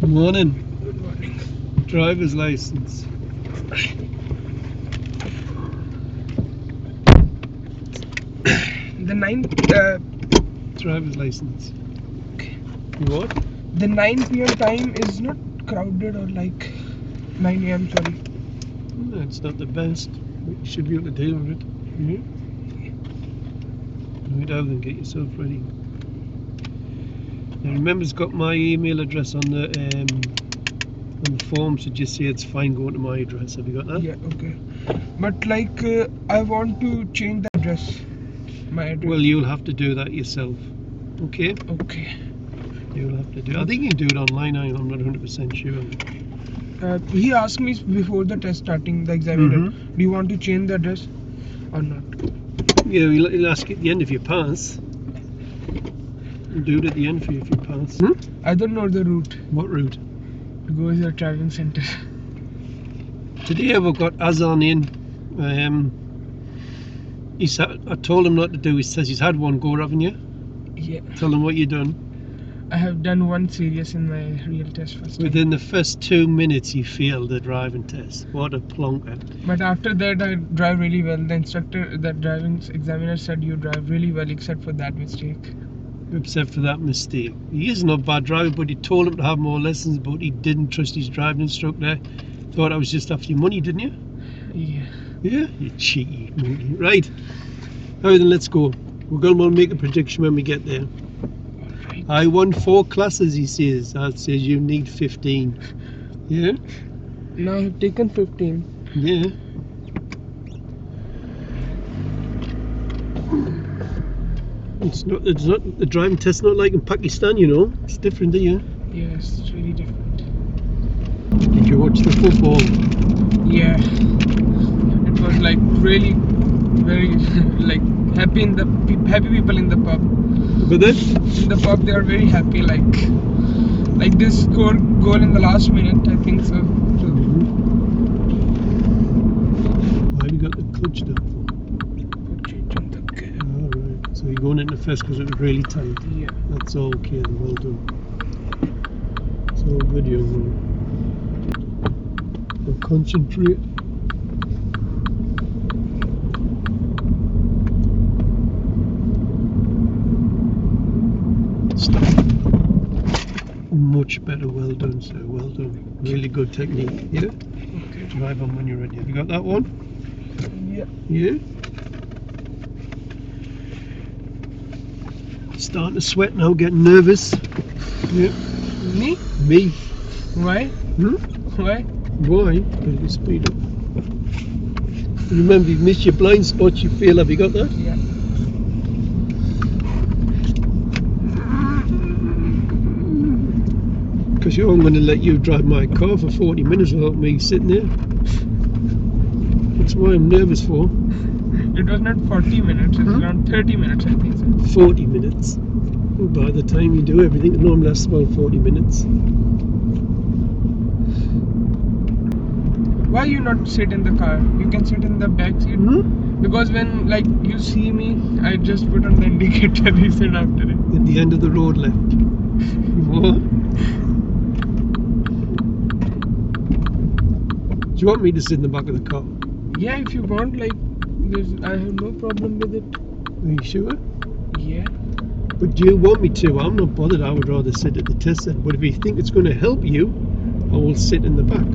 Morning. Good morning. Driver's license. The 9 Driver's license. okay. You what? The 9 p.m. time is not crowded or like 9 a.m. Sorry. No, it's not the best, but you should be able to deal with it. Right out and get yourself ready. Now remember, it's got my email address on the form, so just say it's fine going to my address. Have you got that? Yeah. Okay. But like I want to change the address. My address. Well, you'll have to do that yourself. Okay? Okay. You'll have to do. I think you can do it online. I'm not 100% sure. He asked me before the test starting, the examiner, Mm-hmm. do you want to change the address or not? Yeah, he'll ask you at the end if you pass. He'll do it at the end for you if you pass. I don't know the route What route? to go to the driving center. Today we've got Azan in. I told him not to do. He says he's had one go, haven't you? Yeah. Tell him what you done. I have done one serious in my real test first time. Within the first 2 minutes, you failed the driving test. What a plonker! But after that, I drive really well. The instructor, the driving examiner said you drive really well, except for that mistake. Except for that mistake. He is not a bad driver, but he told him to have more lessons, but he didn't trust his driving instructor. Thought I was just after your money, didn't you? Yeah. Yeah, you cheeky monkey. Right. Now then, let's go. We're going to make a prediction when we get there. Alright. I won 4 classes, he says. That says you need 15. Yeah? Now I've taken 15. Yeah. It's not the driving test not like in Pakistan, you know. It's different, yeah. Yes, it's really different. Did you watch the football? Yeah. It was like really very like happy people in the pub. But then In the pub they are very happy like this score goal in the last minute, I think so. why have you got the clutch down for? Alright. So you're going into first because it was really tight. Yeah. That's all okay then, well done. It's all good, young man. Now concentrate. Stop. Much better, well done, sir, well done. Really good technique, yeah? Okay. Drive on when you're ready. Have you got that one? Yeah. Yeah? Starting to sweat now, getting nervous. Yeah. Me? Me. Why? Why? Why? Because you speed up. Remember, you've missed your blind spots, you feel. Have you got that? Yeah. Because I'm going to let you drive my car for 40 minutes without me sitting there. That's why I'm nervous for. It was not 40 minutes, it's around 30 minutes, I think so. 40 minutes. Well, by the time you do everything, it normally lasts about 40 minutes. Why you not sit in the car? You can sit in the back seat. Because when like you see me, I just put on the indicator and sit after it. At the end of the road left. What? Do you want me to sit in the back of the car? Yeah, if you want, like, I have no problem with it. Are you sure? Yeah. But do you want me to? I'm not bothered. I would rather sit at the test center. But if you think it's going to help you, I will sit in the back.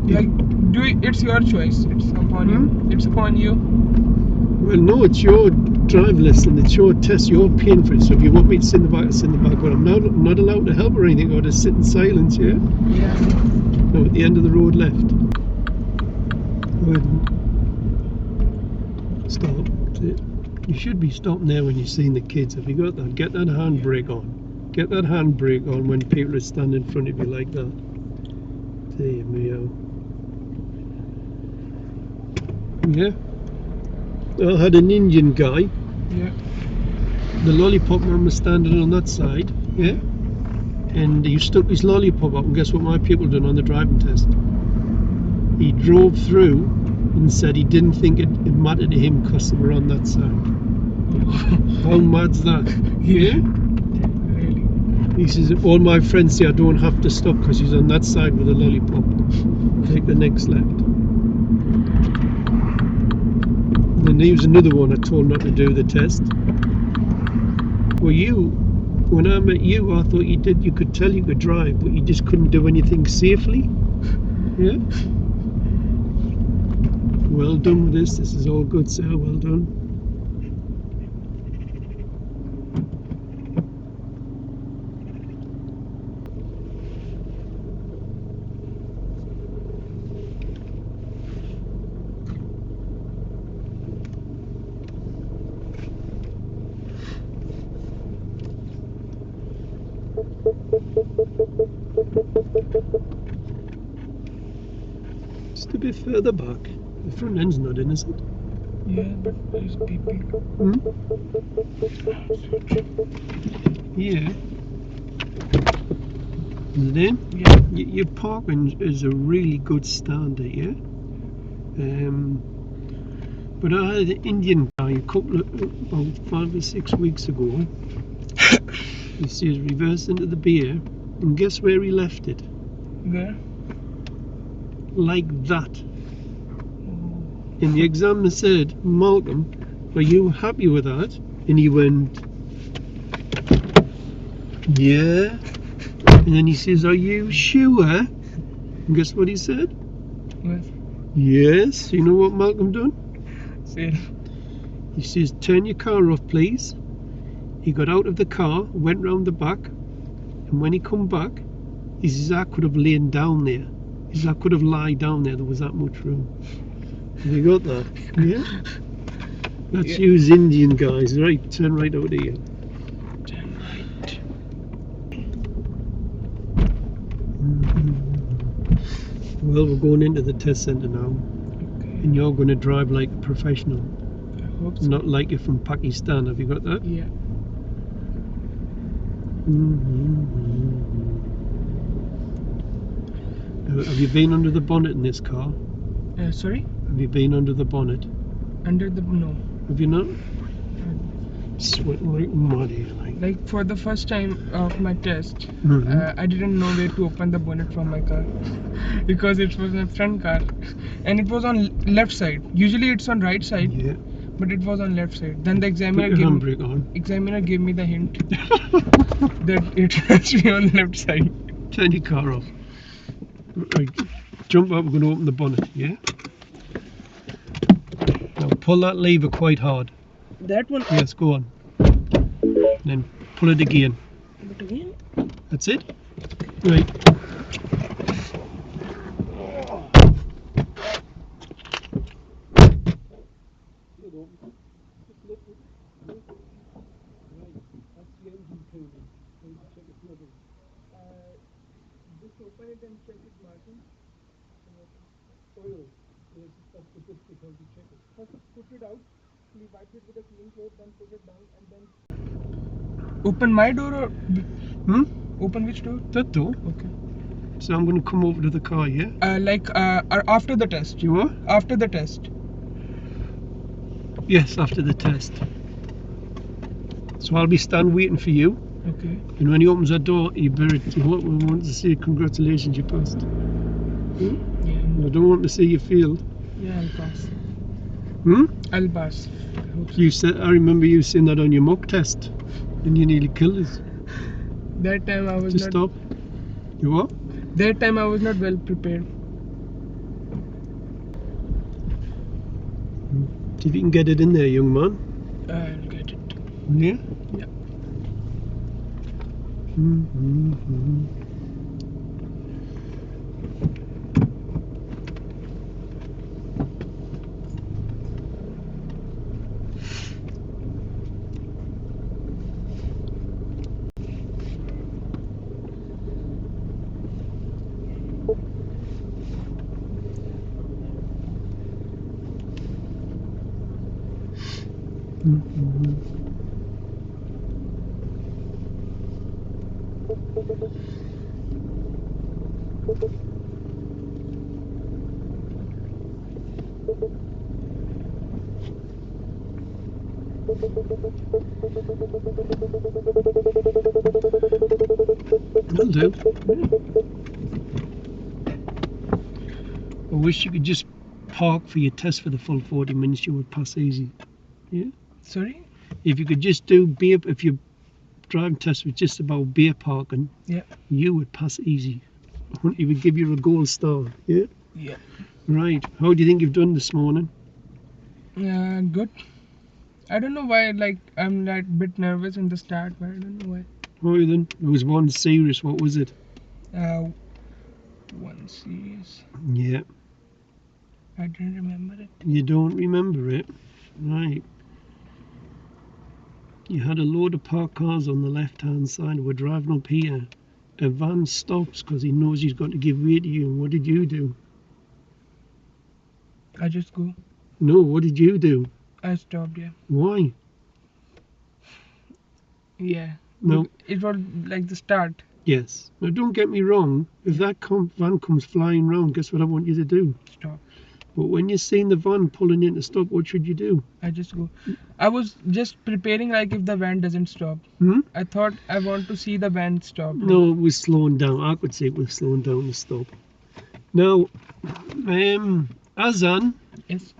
Like, it's your choice. It's upon you. It's upon you. Well, no, it's your drive lesson. It's your test. You're paying for it. So if you want me to sit in the back, I'll sit in the back. But I'm not allowed to help or anything. I'll just sit in silence, yeah? Yeah. No, at the end of the road left. Good. Stop. You should be stopping there when you're seeing the kids. Have you got that? Get that handbrake on. Get that handbrake on when people are standing in front of you like that. Dear me. Yeah. I had an Indian guy. Yeah. The lollipop man was standing on that side. Yeah. And he stuck his lollipop up, and guess what my people done on the driving test? He drove through and said he didn't think it mattered to him because they were on that side. How mad's that? Yeah. Really. He says, all my friends say I don't have to stop because he's on that side with a lollipop. Take the next left. And then there was another one I told not to do the test. Well, when I met you, I thought you could tell you could drive, but you just couldn't do anything safely. Yeah? Well done with this. This is all good, sir. Well done. Just a bit further back. The front end's not in, is it? Yeah, but there's people. Hmm? Yeah. Is it in? Yeah. Your parking is a really good standard, yeah? But I had an Indian guy about 5 or 6 weeks ago. He says reverse into the beer, and guess where he left it? Where? Like that. And the examiner said, Malcolm, are you happy with that? And he went, yeah. And then he says, are you sure? And guess what he said? What? Yes. You know what Malcolm done? Say. He says, turn your car off, please. He got out of the car, went round the back, and when he come back, he says, I could have lain down there. He says, I could have lied down there was that much room. Have you got that? Yeah? That's Yeah. you Indian guys. Right, turn right out here. Turn right. Well, we're going into the test centre now. Okay. And you're going to drive like a professional. I hope so. Not like you're from Pakistan. Have you got that? Yeah. Have you been under the bonnet in this car? Sorry? Have you been under the bonnet? Under the no. Have you not? Sweating like mud here, like. Like for the first time of my test, Mhm. I didn't know where to open the bonnet from my car because it was a front car and it was on left side. Usually it's on right side, Yeah. but it was on left side. Then the Put examiner your gave handbrake on. gave me the hint that it has to be on left side. Turn your car off. Right. Jump up. We're going to open the bonnet. Yeah. Now pull that lever quite hard. That one. Yes. Go on. Then pull it again. But again. That's it. Right. Just open it and check it, Martin. Oil. Yes, that's the difficulty. Check it. First put it out, we wipe it with a clean cloth, then put it down and then open my door or open which door? That door. Okay. So I'm going to come over to the car, yeah? After the test. You are? After the test. Yes, after the test. So I'll be standing waiting for you. Okay. And when he opens that door, you better want to say congratulations, you passed. Yeah. I don't want to see you failed. Yeah, I'll pass. I'll pass. I hope so. I remember you saying that on your mock test, and you nearly killed us. That time I was Just not. stop. You what? That time I was not well prepared. See if you can get it in there, young man. I'll get it. Yeah? Yeah. That'll do. I wish you could just park for your test for the full 40 minutes, you would pass easy. Yeah? Sorry? If you could just do beer, if your driving test was just about beer parking, Yeah. you would pass easy. He would give you a gold star. Yeah? Yeah. Right. How do you think you've done this morning? Good. I don't know why, like, I'm like bit nervous in the start, but I don't know why. Oh, then there was one serious. What was it? One series. Yeah. I didn't remember it. You don't remember it? Right. You had a load of parked cars on the left-hand side. We're driving up here. A van stops because he knows he's got to give way to you. And what did you do? I just go. No, what did you do? I stopped, yeah. Why? Yeah. No. It was like the start. Yes. Now, don't get me wrong. If that van comes flying round, guess what I want you to do? Stop. But when you're seeing the van pulling in to stop, what should you do? I just go. I was just preparing, like, if the van doesn't stop. Hmm? I thought I want to see the van stop. No, it was slowing down. I could say it was slowing down to stop. Now, Azan, Yes.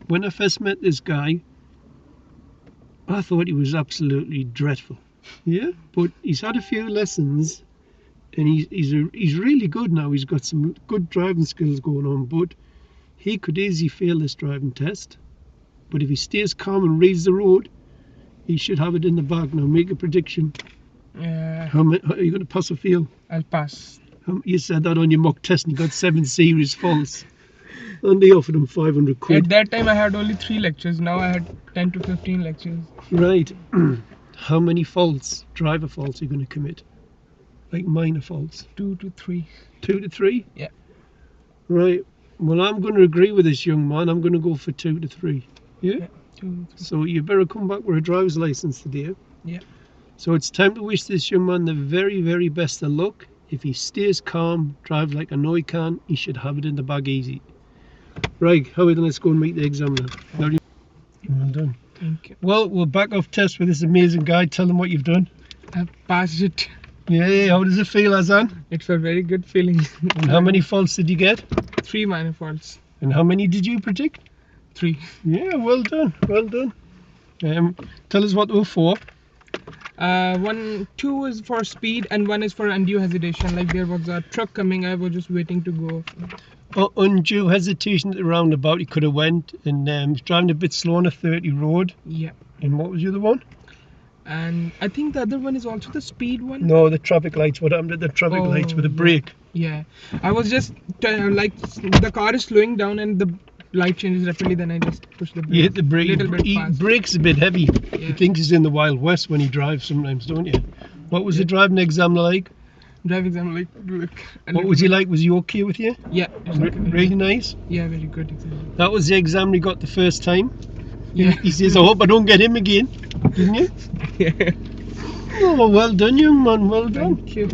when I first met this guy, I thought he was absolutely dreadful. Yeah, but he's had a few lessons, and he's really good now. He's got some good driving skills going on, but he could easily fail this driving test. But if he stays calm and reads the road, he should have it in the bag. Now, make a prediction. How are you going to pass or fail? I'll pass. You said that on your mock test and you got 7 series false. And they offered him 500 quid. At that time, I had only 3 lectures. Now I had 10 to 15 lectures. Right. How many faults, driver faults, are you going to commit? Like minor faults? 2 to 3. 2 to 3? Yeah. Right. Well, I'm going to agree with this young man. I'm going to go for 2 to 3. Yeah? 2 to 3. So you better come back with a driver's license today. Yeah. So it's time to wish this young man the very, very best of luck. If he stays calm, drives like I know he can, he should have it in the bag easy. Right, Howard, let's go and meet the examiner. Well done. Thank you. Well, we're back off test with this amazing guy. Tell him what you've done. I passed it. Yeah, how does it feel, Azan? It's a very good feeling. And how many faults did you get? 3 minor faults. And how many did you predict? 3. Yeah, well done, well done. Tell us what they were for. 2 is for speed and 1 is for undue hesitation. Like there was a truck coming, I was just waiting to go. Undue hesitation at the roundabout, he could have went, and he's driving a bit slow on a 30 road. Yeah. And what was the other one? And I think the other one is also the speed one. No, the traffic lights. What happened to the traffic lights with the brake? Yeah. I was just like the car is slowing down and the light changes rapidly, then I just push the brake. You hit the brake. Little bit He fast. brakes a bit heavy. Yeah. He thinks he's in the Wild West when he drives sometimes, don't you? What was the driving exam like? Drive exam like What was he like? Was he okay with you? Yeah. Really nice? Yeah, very good exam. That was the exam he got the first time? Yeah. He says, I hope I don't get him again. Didn't you? Yeah. Oh, well done, young man. Well done. Thank you.